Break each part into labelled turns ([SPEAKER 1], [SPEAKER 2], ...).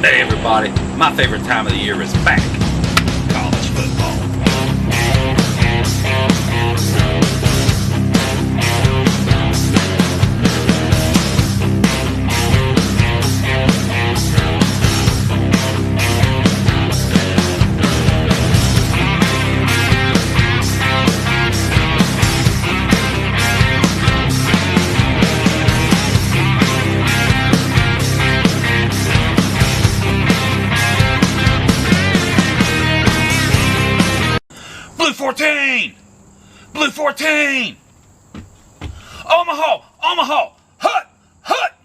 [SPEAKER 1] Hey everybody, my favorite time of the year is back. College football. Blue 14! Blue 14! Omaha! Omaha! Hut! Hut!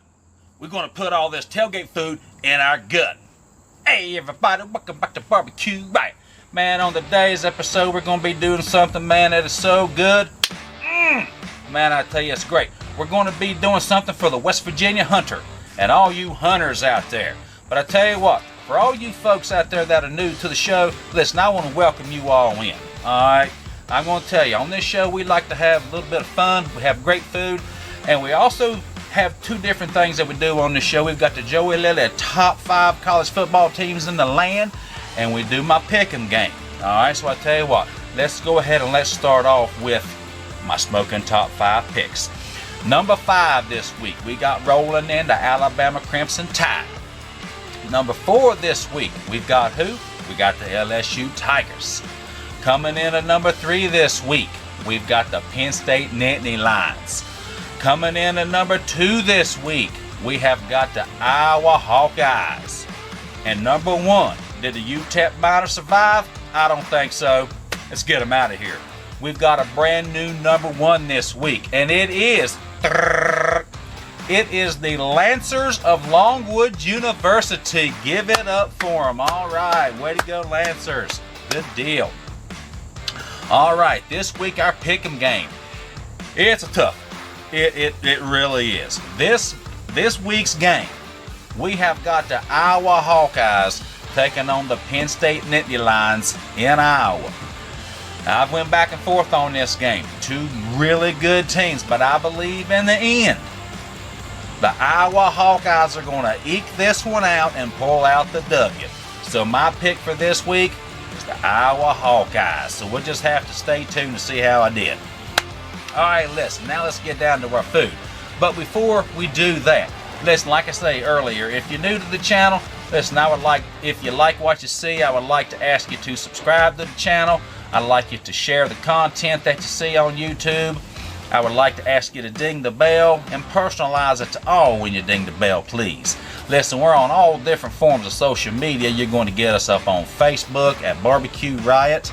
[SPEAKER 1] We're going to put all this tailgate food in our gut. Hey everybody, welcome back to Barbecue Right. Man, on today's episode we're going to be doing something, man, that is so good. Man, I tell you, it's great. We're going to be doing something for the West Virginia hunter and all you hunters out there. But I tell you what, for all you folks out there that are new to the show, listen, I want to welcome you all in. Alright, I'm going to tell you, on this show we like to have a little bit of fun, we have great food, and we also have two different things that we do on this show. We've got the Joey Lilly top 5 college football teams in the land, and we do my pick'em game. Alright, so I tell you what, let's go ahead and let's start off with my smoking top 5 picks. Number 5 this week, we got rolling in the Alabama Crimson Tide. Number 4 this week, we've got who? We got the LSU Tigers. Coming in at number 3 this week, we've got the Penn State Nittany Lions. Coming in at number 2 this week, we have got the Iowa Hawkeyes. And number 1, did the UTEP Miner survive? I don't think so. Let's get them out of here. We've got a brand new number 1 this week, and it is the Lancers of Longwood University. Give it up for them. All right, way to go, Lancers. Good deal. All right, this week our pick'em game. It's a tough one. It really is. This week's game, we have got the Iowa Hawkeyes taking on the Penn State Nittany Lions in Iowa. Now, I've went back and forth on this game. Two really good teams, but I believe in the end, the Iowa Hawkeyes are going to eke this one out and pull out the W. So my pick for this week is the Iowa Hawkeyes. So we'll just have to stay tuned to see how I did. Alright, listen, now let's get down to our food. But before we do that, listen, like I say earlier, if you're new to the channel, listen, if you like what you see, I would like to ask you to subscribe to the channel. I'd like you to share the content that you see on YouTube. I would like to ask you to ding the bell and personalize it to all when you ding the bell, please. Listen, we're on all different forms of social media. You're going to get us up on Facebook at Barbecue Riot.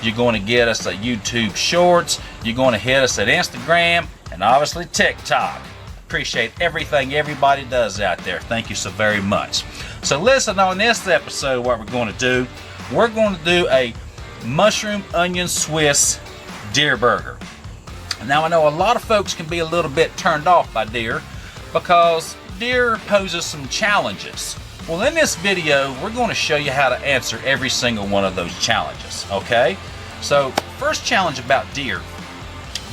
[SPEAKER 1] You're going to get us at YouTube Shorts. You're going to hit us at Instagram and obviously TikTok. Appreciate everything everybody does out there. Thank you so very much. So listen, on this episode, what we're going to do, we're going to do a mushroom onion Swiss deerburger. Now, I know a lot of folks can be a little bit turned off by deer because deer poses some challenges. Well, in this video, we're going to show you how to answer every single one of those challenges, okay? So, first challenge about deer.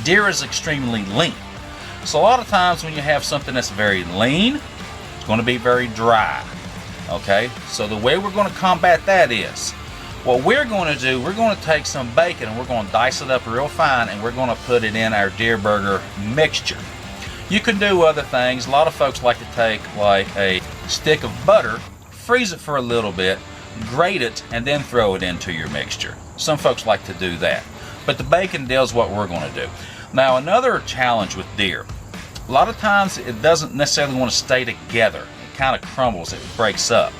[SPEAKER 1] Deer is extremely lean. So, a lot of times when you have something that's very lean, it's going to be very dry, okay? So, the way we're going to combat that is, what we're going to do, we're going to take some bacon and we're going to dice it up real fine and we're going to put it in our deerburger mixture. You can do other things. A lot of folks like to take like a stick of butter, freeze it for a little bit, grate it, and then throw it into your mixture. Some folks like to do that. But the bacon deal is what we're going to do. Now, another challenge with deer, a lot of times it doesn't necessarily want to stay together. It kind of crumbles, it breaks up.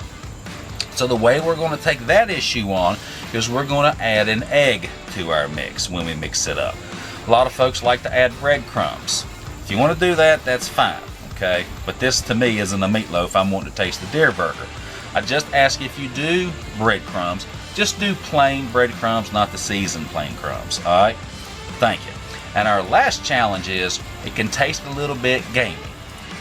[SPEAKER 1] So the way we're going to take that issue on is we're going to add an egg to our mix when we mix it up. A lot of folks like to add breadcrumbs. If you want to do that, that's fine, okay? But this to me isn't a meatloaf. I'm wanting to taste the deerburger. I just ask if you do breadcrumbs, just do plain breadcrumbs, not the seasoned plain crumbs, all right? Thank you. And our last challenge is it can taste a little bit gamey.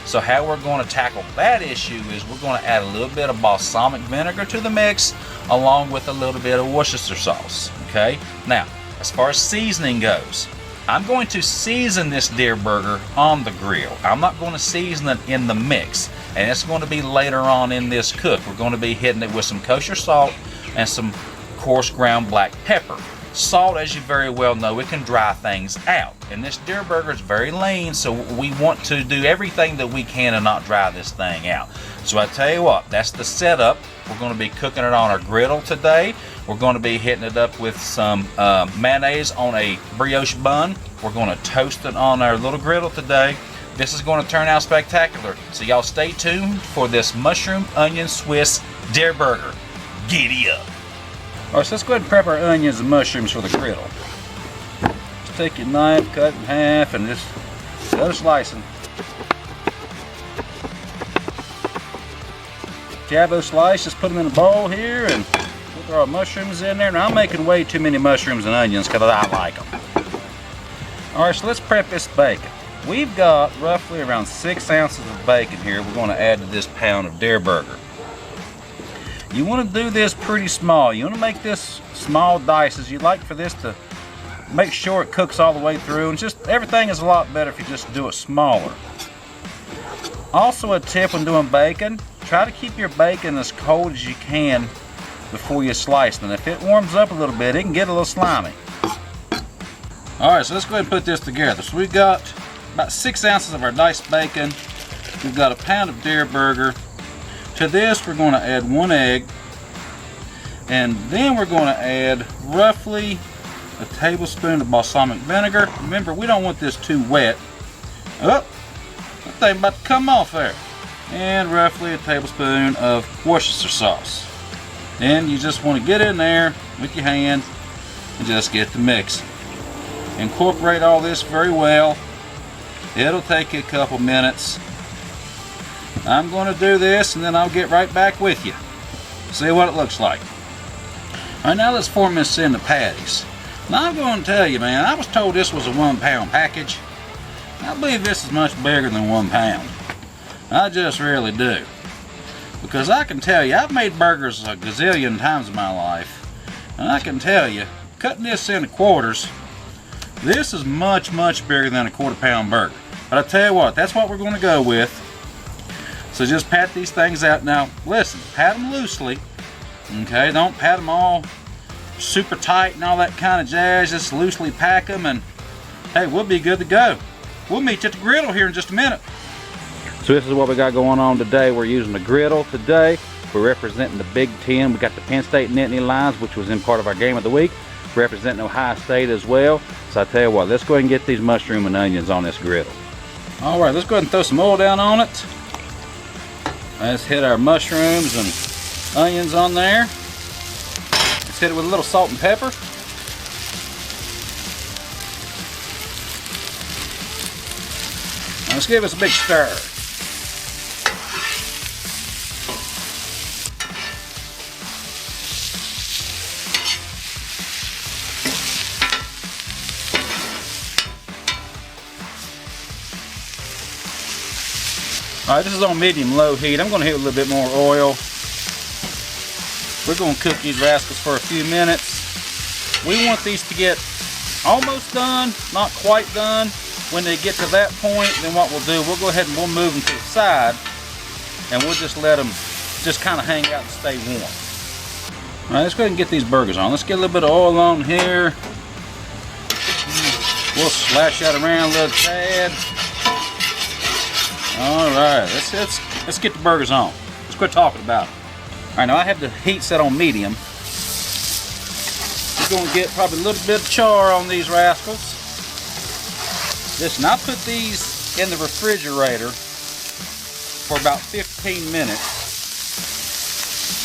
[SPEAKER 1] So how we're going to tackle that issue is we're going to add a little bit of balsamic vinegar to the mix along with a little bit of Worcestershire sauce, okay? Now, as far as seasoning goes, I'm going to season this deer burger on the grill. I'm not going to season it in the mix, and it's going to be later on in this cook. We're going to be hitting it with some kosher salt and some coarse ground black pepper. Salt, as you very well know, it can dry things out, and this deer burger is very lean, so we want to do everything that we can to not dry this thing out. So I tell you what, that's the setup. We're going to be cooking it on our griddle today. We're going to be hitting it up with some mayonnaise on a brioche bun. We're going to toast it on our little griddle today. This is going to turn out spectacular. So y'all stay tuned for this mushroom onion Swiss deer burger. Giddy up. All right, so let's go ahead and prep our onions and mushrooms for the griddle. Just take your knife, cut it in half, and just go slicing. If you have those slices, just put them in a bowl here, and we'll throw our mushrooms in there. Now I'm making way too many mushrooms and onions because I like them. All right, so let's prep this bacon. We've got roughly around 6 ounces of bacon here we're going to add to this pound of deer burger. You want to do this pretty small. You want to make this small dices. You'd like for this to make sure it cooks all the way through, and just everything is a lot better if you just do it smaller. Also, a tip when doing bacon, try to keep your bacon as cold as you can before you slice it. And if it warms up a little bit, it can get a little slimy. Alright, so let's go ahead and put this together. So we've got about 6 ounces of our diced bacon. We've got a pound of deer burger. To this, we're going to add 1 egg. And then we're going to add roughly a tablespoon of balsamic vinegar. Remember, we don't want this too wet. Oh, that thing about to come off there. And roughly a tablespoon of Worcestershire sauce. And you just want to get in there with your hand and just get the mix. Incorporate all this very well. It'll take you a couple minutes. I'm going to do this, and then I'll get right back with you. See what it looks like. All right, now let's form this into patties. Now I'm going to tell you, man, I was told this was a 1 pound package. I believe this is much bigger than 1 pound. I just really do. Because I can tell you, I've made burgers a gazillion times in my life. And I can tell you, cutting this into quarters, this is much, much bigger than a 1/4 pound burger. But I tell you what, that's what we're going to go with. So just pat these things out. Now, listen, pat them loosely. Okay, don't pat them all super tight and all that kind of jazz. Just loosely pack them, and hey, we'll be good to go. We'll meet you at the griddle here in just a minute. So this is what we got going on today. We're using the griddle today. We're representing the Big Ten. We got the Penn State Nittany Lions, which was in part of our game of the week. Representing Ohio State as well. So I tell you what, let's go ahead and get these mushroom and onions on this griddle. All right, let's go ahead and throw some oil down on it. Let's hit our mushrooms and onions on there. Let's hit it with a little salt and pepper. Now let's give us a big stir. All right, this is on medium-low heat. I'm going to hit a little bit more oil. We're going to cook these rascals for a few minutes. We want these to get almost done, not quite done. When they get to that point, then what we'll do, we'll go ahead and we'll move them to the side, and we'll just let them just kind of hang out and stay warm. All right, let's go ahead and get these burgers on. Let's get a little bit of oil on here. We'll slash that around a little tad. All right, let's get the burgers on. Let's quit talking about them. All right, now I have the heat set on medium. We're going to get probably a little bit of char on these rascals. Listen, I put these in the refrigerator for about 15 minutes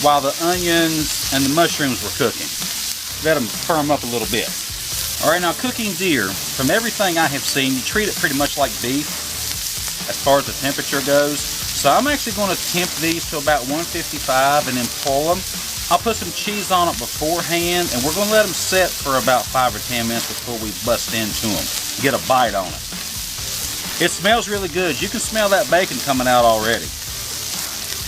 [SPEAKER 1] while the onions and the mushrooms were cooking. Let them firm up a little bit. All right, now cooking deer, from everything I have seen, you treat it pretty much like beef as far as the temperature goes. So I'm actually going to temp these to about 155 and then pull them. I'll put some cheese on it beforehand, and we're going to let them set for about 5 or 10 minutes before we bust into them. Get a bite on it. It smells really good. You can smell that bacon coming out already.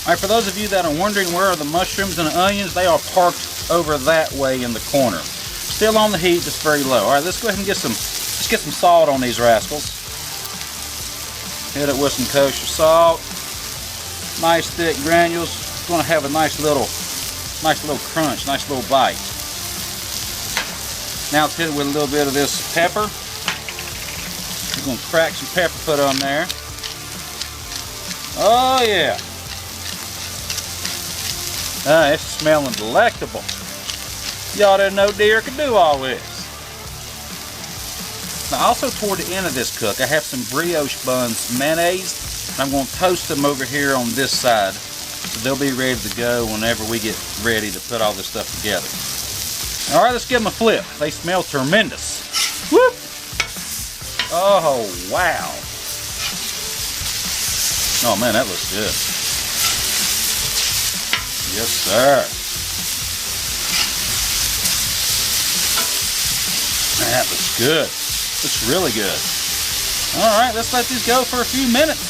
[SPEAKER 1] All right, for those of you that are wondering where are the mushrooms and the onions, they are parked over that way in the corner. Still on the heat, just very low. All right, let's go ahead and get some Let's get some salt on these rascals. Hit it with some kosher salt. Nice thick granules. It's going to have a nice little crunch, nice little bite. Now let's hit it with a little bit of this pepper. We're going to crack some pepper, put on there. Oh yeah. It's smelling delectable. Y'all didn't know deer could do all this. Now also toward the end of this cook, I have some brioche buns mayonnaise. I'm going to toast them over here on this side. So they'll be ready to go whenever we get ready to put all this stuff together. Alright, let's give them a flip. They smell tremendous. Whoop! Oh, wow. Oh man, that looks good. Yes, sir. That looks good. Looks really good. Alright, let's let these go for a few minutes.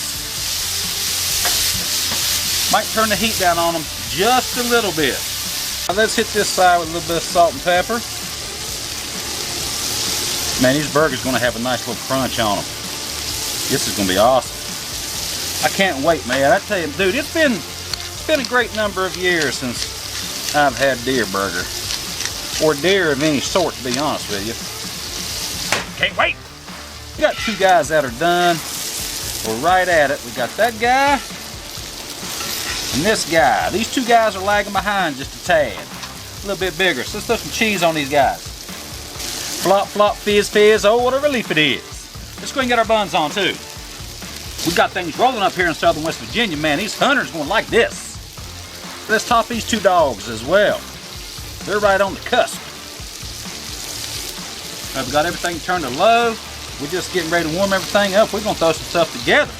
[SPEAKER 1] Might turn the heat down on them just a little bit. Now let's hit this side with a little bit of salt and pepper. Man, these burgers going to have a nice little crunch on them. This is going to be awesome. I can't wait, man. I tell you, dude, it's been a great number of years since I've had deerburger. Or deer of any sort, to be honest with you. Can't wait. We got two guys that are done. We're right at it. We got that guy and this guy. These two guys are lagging behind just a tad. A little bit bigger. So let's throw some cheese on these guys. Flop, flop, fizz, fizz. Oh, what a relief it is. Let's go and get our buns on too. We got things rolling up here in southern West Virginia, man. These hunters gonna like this. Let's top these two dogs as well. They're right on the cusp. We've got everything turned to low. We're just getting ready to warm everything up. We're gonna throw some stuff together.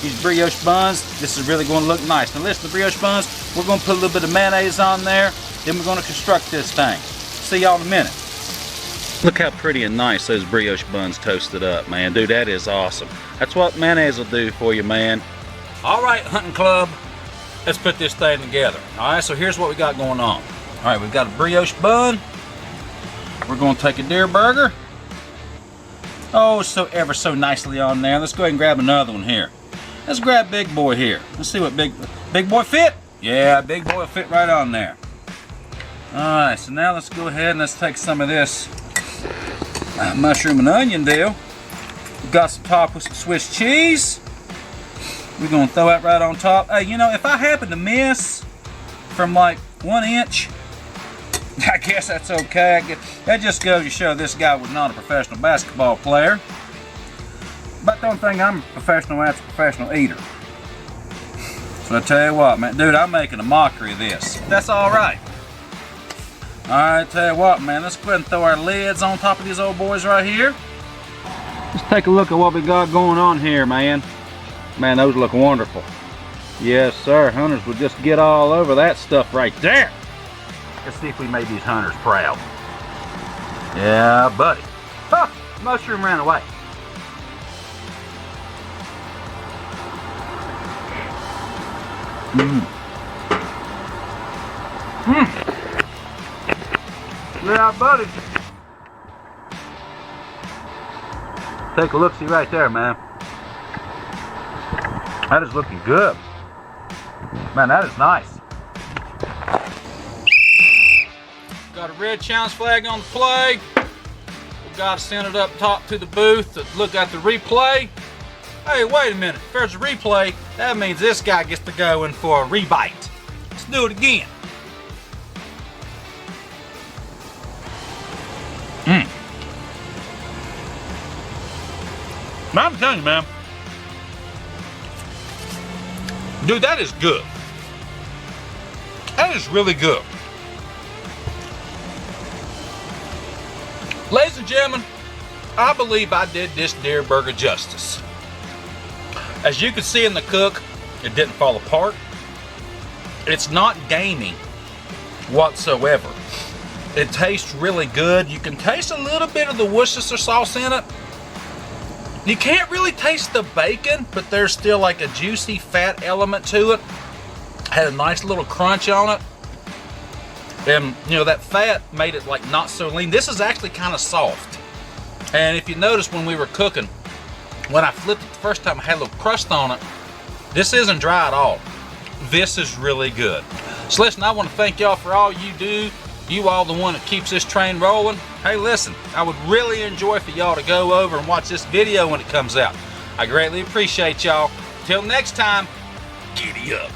[SPEAKER 1] These brioche buns, this is really gonna look nice. Now listen, the brioche buns, we're gonna put a little bit of mayonnaise on there. Then we're gonna construct this thing. See y'all in a minute. Look how pretty and nice those brioche buns toasted up, man. Dude, that is awesome. That's what mayonnaise will do for you, man. All right, hunting club, let's put this thing together. All right, so here's what we got going on. All right, we've got a brioche bun. We're going to take a deerburger. Oh, so ever so nicely on there. Let's go ahead and grab another one here. Let's grab big boy here. Let's see what big boy fit. Yeah, big boy will fit right on there. All right, so now let's go ahead and let's take some of this mushroom and onion deal. We've got some top with some Swiss cheese. We're gonna throw that right on top. Hey, you know, if I happen to miss from like 1 inch, I guess that's okay. That just goes to show this guy was not a professional basketball player. But the only thing I'm a professional at's a professional eater. So I tell you what, man, dude, I'm making a mockery of this. That's all right. All right, tell you what, man, let's go ahead and throw our lids on top of these old boys right here. Let's take a look at what we got going on here, man. Man, those look wonderful. Yes, sir. Hunters would just get all over that stuff right there. Let's see if we made these hunters proud. Yeah, buddy. Huh, mushroom ran away. Yeah, buddy. Take a look-see right there, man. That is looking good. Man, that is nice. Got a red challenge flag on the play. We got to send it up top to the booth to look at the replay. Hey, wait a minute. If there's a replay, that means this guy gets to go in for a rebite. Let's do it again. I'm telling you, man. Dude, that is good. That is really good. Ladies and gentlemen, I believe I did this deerburger justice. As you can see in the cook, it didn't fall apart. It's not gamey whatsoever. It tastes really good. You can taste a little bit of the Worcestershire sauce in it. You can't really taste the bacon, but there's still like a juicy fat element to it. Had a nice little crunch on it. And you know, that fat made it like not so lean. This is actually kind of soft. And if you notice when we were cooking, when I flipped it the first time, I had a little crust on it. This isn't dry at all. This is really good. So listen, I want to thank y'all for all you do. You all the one that keeps this train rolling. Hey, listen, I would really enjoy for y'all to go over and watch this video when it comes out. I greatly appreciate y'all. Till next time, giddy up.